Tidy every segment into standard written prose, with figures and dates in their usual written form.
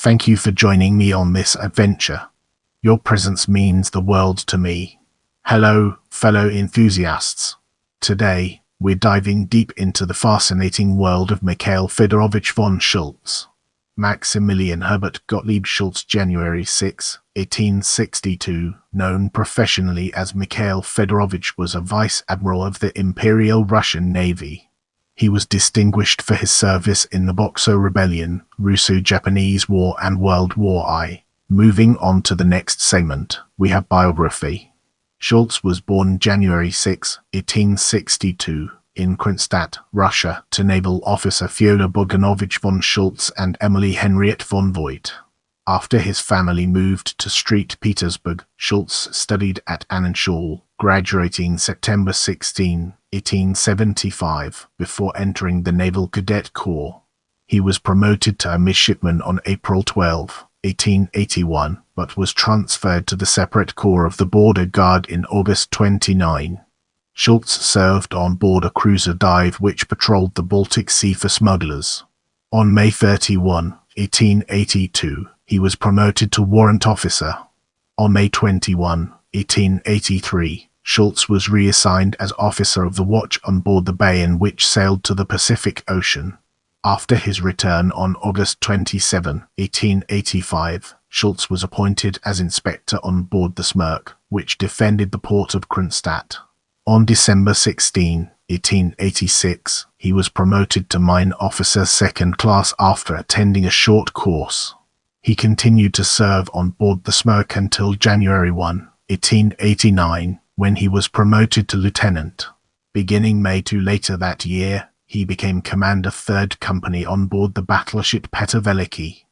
Thank you for joining me on this adventure. Your presence means the world to me. Hello, fellow enthusiasts. Today, we're diving deep into the fascinating world of Mikhail Fedorovich von Schultz. Maximilian Herbert Gottlieb Schultz, January 6, 1862, known professionally as Mikhail Fedorovich, was a vice admiral of the Imperial Russian Navy. He was distinguished for his service in the Boxer Rebellion, Russo-Japanese War and World War I. Moving on to the next segment, we have biography. Schultz was born January 6, 1862, in Kronstadt, Russia, to naval officer Fyodor Bogdanovich von Schultz and Emily Henriette von Voigt. After his family moved to St. Petersburg, Schultz studied at Annenschule, graduating September 16, 1875, before entering the Naval Cadet Corps. He was promoted to a midshipman on April 12, 1881, but was transferred to the separate corps of the Border Guard in August 29. Schultz served on board a cruiser dive which patrolled the Baltic Sea for smugglers. On May 31, 1882, he was promoted to warrant officer. On May 21, 1883, Schultz was reassigned as officer of the watch on board the Bayan, which sailed to the Pacific Ocean. After his return on August 27, 1885, Schultz was appointed as inspector on board the Smyrk, which defended the port of Kronstadt. On December 16, 1886, he was promoted to mine officer second class after attending a short course. He continued to serve on board the Smyrk until January 1, 1889, when he was promoted to lieutenant. Beginning May 2 later that year, he became commander 3rd Company on board the battleship Petr Veliki.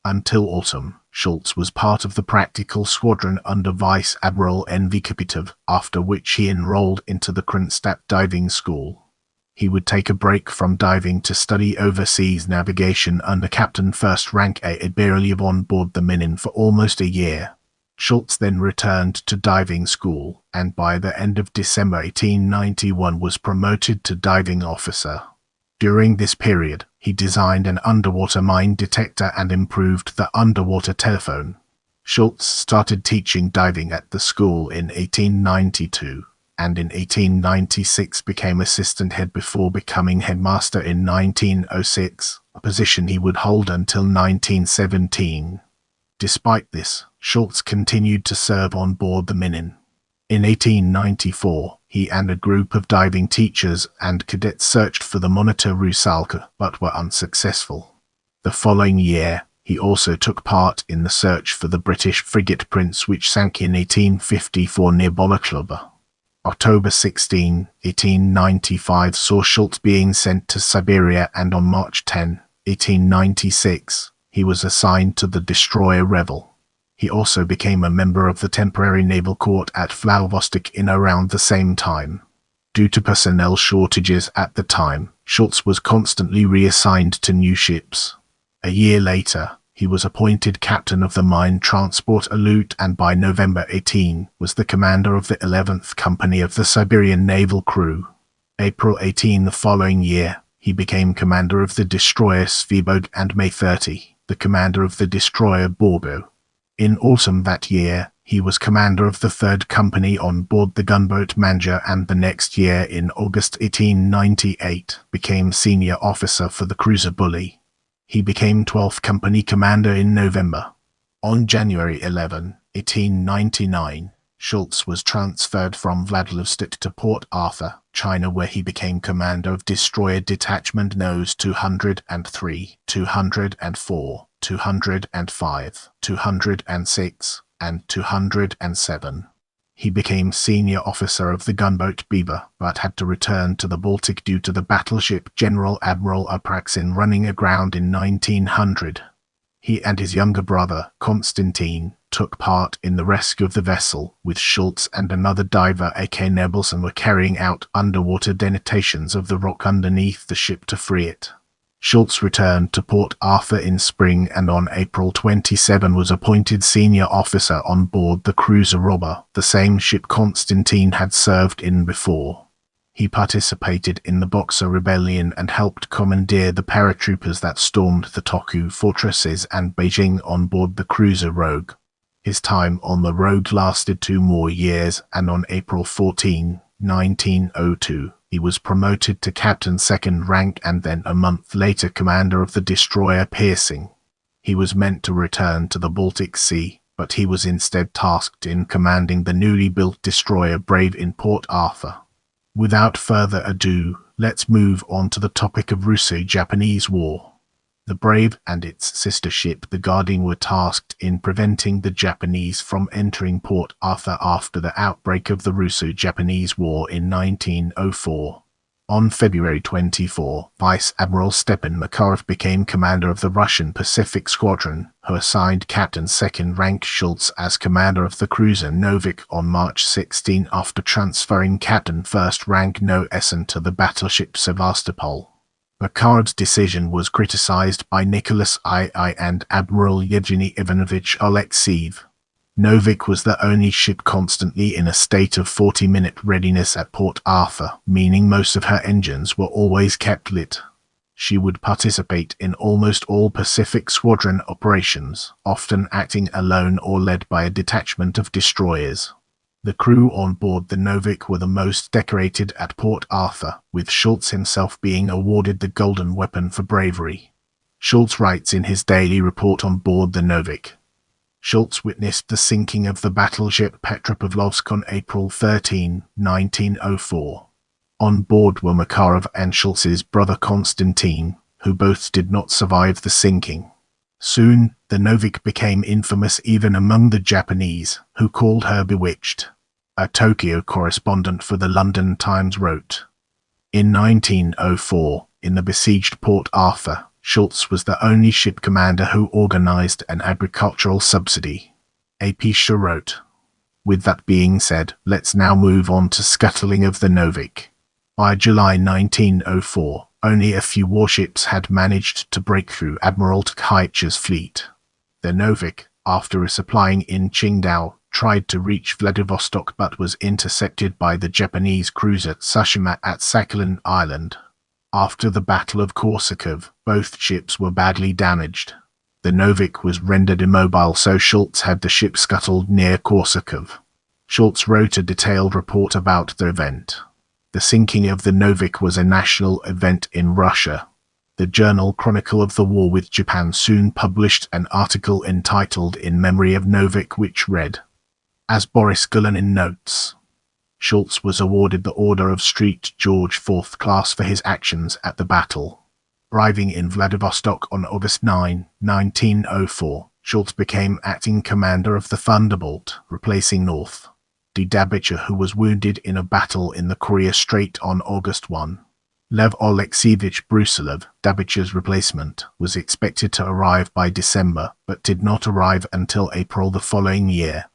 Until autumn, Schultz was part of the practical squadron under Vice Admiral N. Vikipetov, after which he enrolled into the Kronstadt diving school. He would take a break from diving to study overseas navigation under Captain First Rank A. Admiral on board the Minin for almost a year. Schultz then returned to diving school, and by the end of December 1891 was promoted to diving officer. During this period, he designed an underwater mine detector and improved the underwater telephone. Schultz started teaching diving at the school in 1892, and in 1896 became assistant head before becoming headmaster in 1906, a position he would hold until 1917. Despite this, Schultz continued to serve on board the Minin. In 1894, he and a group of diving teachers and cadets searched for the monitor Rusalka, but were unsuccessful. The following year, he also took part in the search for the British frigate Prince, which sank in 1854 near Balaklava. October 16, 1895 saw Schultz being sent to Siberia, and on March 10, 1896, he was assigned to the destroyer Revel. He also became a member of the temporary naval court at Vladivostok in around the same time. Due to personnel shortages at the time, Schultz was constantly reassigned to new ships. A year later, he was appointed captain of the mine transport Alut, and by November 18 was the commander of the 11th Company of the Siberian Naval Crew. April 18 the following year, he became commander of the destroyer Svobod, and May 30, the commander of the destroyer Borbo. In autumn that year, he was commander of the 3rd Company on board the gunboat Manja, and the next year, in August 1898, became senior officer for the cruiser Bully. He became 12th Company commander in November. On January 11, 1899, Schultz was transferred from Vladivostok to Port Arthur, China, where he became commander of destroyer detachment Nos 203, 204, 205, 206, and 207. He became senior officer of the gunboat Beaver, but had to return to the Baltic due to the battleship General Admiral Apraksin running aground in 1900. He and his younger brother, Konstantin, took part in the rescue of the vessel, with Schultz and another diver, A.K. Nebelson, were carrying out underwater detonations of the rock underneath the ship to free it. Schultz returned to Port Arthur in spring, and on April 27 was appointed senior officer on board the cruiser Robber, the same ship Konstantin had served in before. He participated in the Boxer Rebellion and helped commandeer the paratroopers that stormed the Toku fortresses and Beijing on board the cruiser Rogue. His time on the Rogue lasted 2 more years, and on April 14, 1902, he was promoted to captain 2nd rank and then a month later commander of the destroyer Piercing. He was meant to return to the Baltic Sea, but he was instead tasked in commanding the newly built destroyer Brave in Port Arthur. Without further ado, let's move on to the topic of Russo-Japanese War. The Brave and its sister ship the Guardian were tasked in preventing the Japanese from entering Port Arthur after the outbreak of the Russo-Japanese War in 1904. On February 24, Vice Admiral Stepan Makarov became commander of the Russian Pacific Squadron, who assigned Captain 2nd rank Schultz as commander of the cruiser Novik on March 16 after transferring Captain 1st rank No Essen to the battleship Sevastopol. Makarov's decision was criticized by Nicholas II and Admiral Yevgeny Ivanovich Alexeyev. Novik was the only ship constantly in a state of 40-minute readiness at Port Arthur, meaning most of her engines were always kept lit. She would participate in almost all Pacific Squadron operations, often acting alone or led by a detachment of destroyers. The crew on board the Novik were the most decorated at Port Arthur, with Schultz himself being awarded the Golden Weapon for bravery. Schultz writes in his daily report on board the Novik, Schultz witnessed the sinking of the battleship Petropavlovsk on April 13, 1904. On board were Makarov and Schultz's brother Konstantin, who both did not survive the sinking. Soon, the Novik became infamous even among the Japanese, who called her bewitched. A Tokyo correspondent for the London Times wrote, in 1904, in the besieged Port Arthur, Schultz was the only ship commander who organized an agricultural subsidy. A.P. Shaw wrote, with that being said, let's now move on to scuttling of the Novik. By July 1904, only a few warships had managed to break through Admiral Tkaitch's fleet. The Novik, after resupplying in Qingdao, tried to reach Vladivostok but was intercepted by the Japanese cruiser Tsushima at Sakhalin Island. After the Battle of Korsakov, both ships were badly damaged. The Novik was rendered immobile, so Schultz had the ship scuttled near Korsakov. Schultz wrote a detailed report about the event. The sinking of the Novik was a national event in Russia. The journal Chronicle of the War with Japan soon published an article entitled In Memory of Novik, which read, as Boris Gulanin notes, Schultz was awarded the Order of St. George 4th class for his actions at the battle. Arriving in Vladivostok on August 9, 1904, Schultz became acting commander of the Thunderbolt, replacing North D. Dabicher, who was wounded in a battle in the Korea Strait on August 1. Lev Alexeyevich Brusilov, Dabicher's replacement, was expected to arrive by December, but did not arrive until April the following year.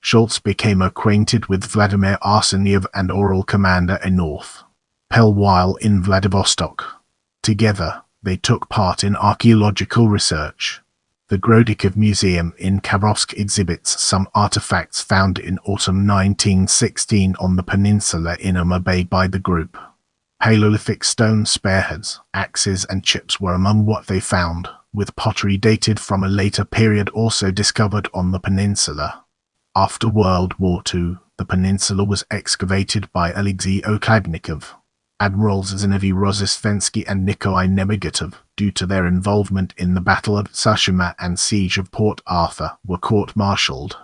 Schultz became acquainted with Vladimir Arseniev and Oral Commander in North Pell while in Vladivostok. Together, they took part in archaeological research. The Grodikov Museum in Khabarovsk exhibits some artifacts found in autumn 1916 on the peninsula in Uma Bay by the group. Paleolithic stone spearheads, axes and chips were among what they found, with pottery dated from a later period also discovered on the peninsula. After World War II, the peninsula was excavated by Alexei Okhladnikov. Admirals Zinovy Rozhestvensky and Nikolai Nemegatov, due to their involvement in the Battle of Tsushima and Siege of Port Arthur, were court-martialed.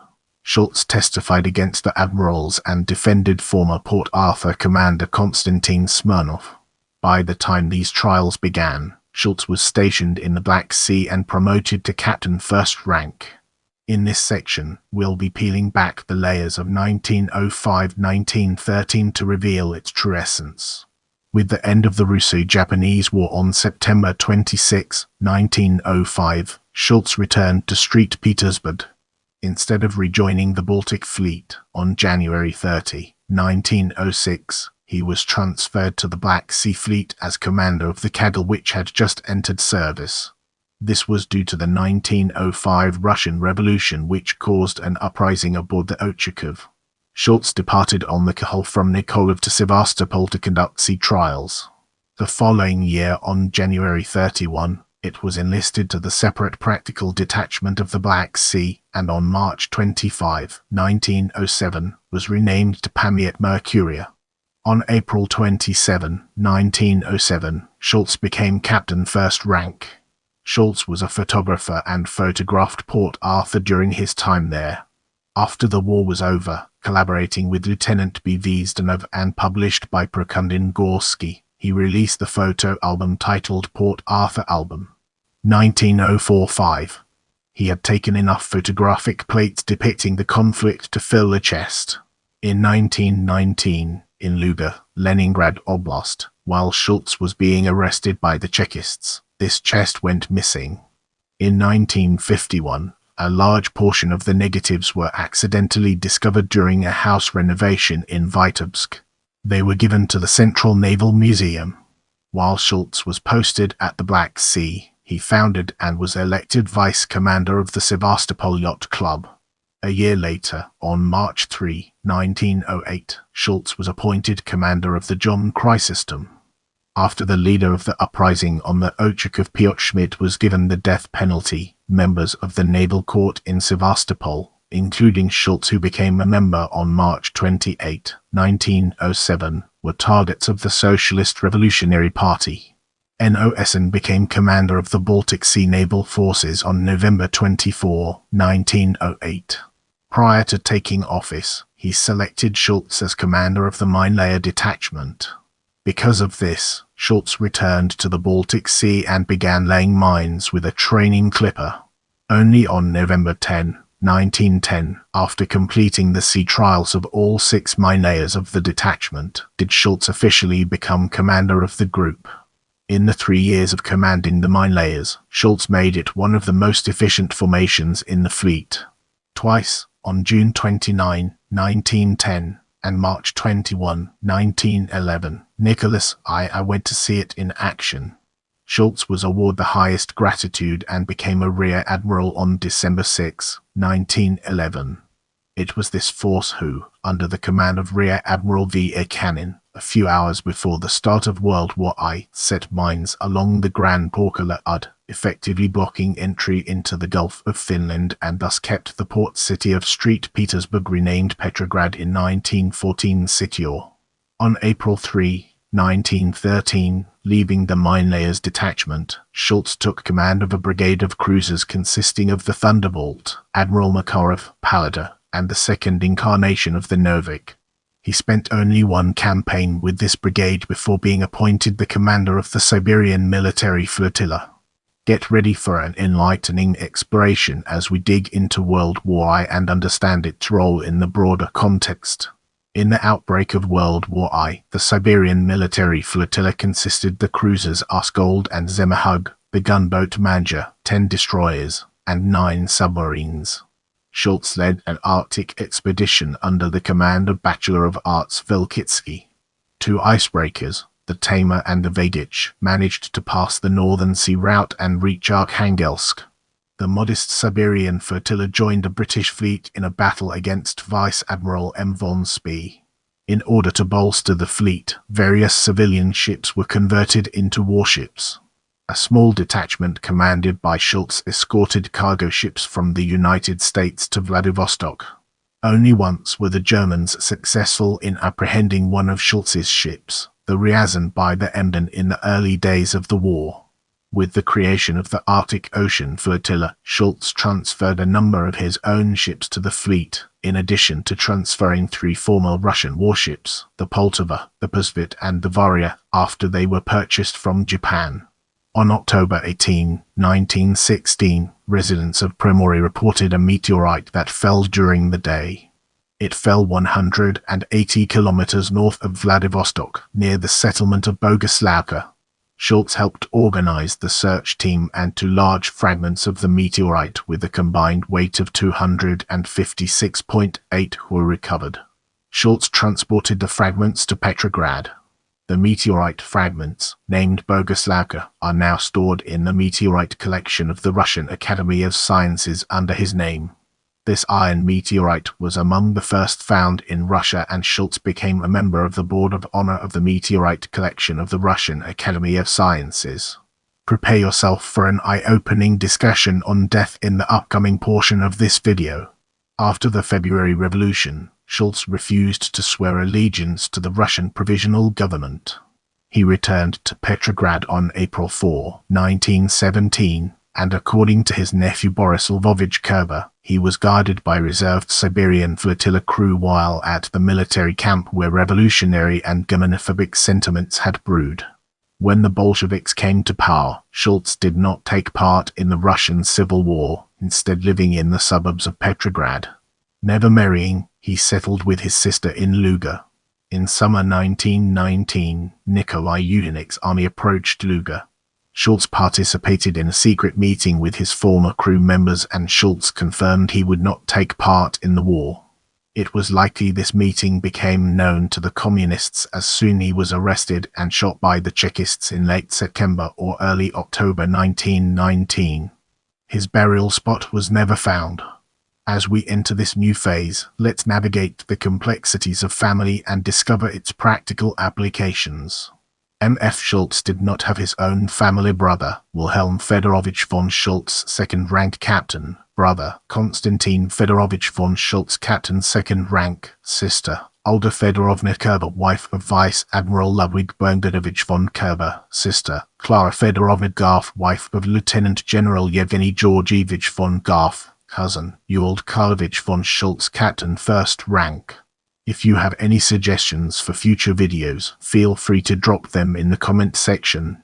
Schultz testified against the admirals and defended former Port Arthur commander Konstantin Smirnov. By the time these trials began, Schultz was stationed in the Black Sea and promoted to captain 1st rank. In this section, we'll be peeling back the layers of 1905-1913 to reveal its true essence. With the end of the Russo-Japanese War on September 26, 1905, Schultz returned to St. Petersburg. Instead of rejoining the Baltic Fleet on January 30, 1906, he was transferred to the Black Sea Fleet as commander of the Kadel, which had just entered service. This was due to the 1905 Russian Revolution, which caused an uprising aboard the Ochakov. Schultz departed on Mikhail from Nikolov to Sevastopol to conduct sea trials. The following year, on January 31, it was enlisted to the separate practical detachment of the Black Sea, and on March 25, 1907, was renamed to Pamiet Mercuria. On April 27, 1907, Schultz became captain first rank. Schultz was a photographer and photographed Port Arthur during his time there. After the war was over, collaborating with Lieutenant B. Vzdanov and published by Prokundin Gorsky, he released the photo album titled Port Arthur Album. 1904-5. He had taken enough photographic plates depicting the conflict to fill a chest. In 1919, in Luga, Leningrad Oblast, while Schultz was being arrested by the Chekists, this chest went missing. In 1951, a large portion of the negatives were accidentally discovered during a house renovation in Vitebsk. They were given to the Central Naval Museum. While Schultz was posted at the Black Sea, he founded and was elected vice commander of the Sevastopol Yacht Club. A year later, on March 3, 1908, Schultz was appointed commander of the John Chrysostom. After the leader of the uprising on the Ochakov Piotr Schmidt was given the death penalty, members of the naval court in Sevastopol, including Schultz, who became a member on March 28, 1907, were targets of the Socialist Revolutionary Party. Nosen became commander of the Baltic Sea Naval Forces on November 24, 1908. Prior to taking office, he selected Schultz as commander of the mine-layer detachment. Because of this, Schultz returned to the Baltic Sea and began laying mines with a training clipper. Only on November 10, 1910, after completing the sea trials of all 6 mine-layers of the detachment, did Schultz officially become commander of the group. In the 3 years of commanding the mine-layers, Schultz made it one of the most efficient formations in the fleet. Twice, on June 29, 1910, and March 21, 1911, Nicholas I went to see it in action. Schultz was awarded the highest gratitude and became a rear admiral on December 6, 1911. It was this force who, under the command of Rear Admiral V. A. Cannon, a few hours before the start of World War I, set mines along the Grand Porkala Ud, effectively blocking entry into the Gulf of Finland, and thus kept the port city of St. Petersburg, renamed Petrograd in 1914, secure. On April 3, 1913, leaving the mine-layers detachment, Schultz took command of a brigade of cruisers consisting of the Thunderbolt, Admiral Makarov, Palada, and the second incarnation of the Novik. He spent only one campaign with this brigade before being appointed the commander of the Siberian Military Flotilla. Get ready for an enlightening exploration as we dig into World War I and understand its role in the broader context. In the outbreak of World War I, the Siberian Military Flotilla consisted the cruisers Askold and Zemahug, the gunboat Manja, 10 destroyers, and 9 submarines. Schultz led an Arctic expedition under the command of Bachelor of Arts Velkitsky. 2 icebreakers, the Tamer and the Vedich, managed to pass the Northern Sea route and reach Arkhangelsk. The modest Siberian flotilla joined the British fleet in a battle against Vice Admiral M. von Spee. In order to bolster the fleet, various civilian ships were converted into warships. A small detachment commanded by Schultz escorted cargo ships from the United States to Vladivostok. Only once were the Germans successful in apprehending one of Schultz's ships, the Ryazan, by the Emden in the early days of the war. With the creation of the Arctic Ocean Flotilla, Schultz transferred a number of his own ships to the fleet, in addition to transferring 3 former Russian warships, the Poltava, the Pusvit, and the Varya, after they were purchased from Japan. On October 18, 1916, residents of Primory reported a meteorite that fell during the day. It fell 180 kilometers north of Vladivostok, near the settlement of Boguslavka. Schultz helped organize the search team, and 2 large fragments of the meteorite with a combined weight of 256.8 were recovered. Schultz transported the fragments to Petrograd. The meteorite fragments, named Boguslavka, are now stored in the meteorite collection of the Russian Academy of Sciences under his name. This iron meteorite was among the first found in Russia, and Schultz became a member of the Board of Honor of the Meteorite Collection of the Russian Academy of Sciences. Prepare yourself for an eye-opening discussion on death in the upcoming portion of this video. After the February Revolution, Schultz refused to swear allegiance to the Russian Provisional Government. He returned to Petrograd on April 4, 1917, and according to his nephew Boris Lvovich Kerber, he was guarded by reserved Siberian flotilla crew while at the military camp where revolutionary and Germanophobic sentiments had brewed. When the Bolsheviks came to power, Schultz did not take part in the Russian Civil War, instead living in the suburbs of Petrograd. Never marrying, he settled with his sister in Luga. In summer 1919, Nikolai Yudennik's army approached Luga. Schultz participated in a secret meeting with his former crew members, and Schultz confirmed he would not take part in the war. It was likely this meeting became known to the communists as soon he was arrested and shot by the Chekists in late September or early October 1919. His burial spot was never found. As we enter this new phase, let's navigate the complexities of family and discover its practical applications. M.F. Schultz did not have his own family brother, Wilhelm Fedorovich von Schultz, second rank captain, brother, Konstantin Fedorovich von Schultz, captain second rank, sister, Olga Fedorovna Kerber, wife of Vice Admiral Ludwig Bernardovich von Kerber, sister, Clara Fedorovna Garf, wife of Lieutenant General Yevgeny Georgievich von Garf, cousin, Ewald Karlovich von Schultz, captain first rank. If you have any suggestions for future videos, feel free to drop them in the comment section.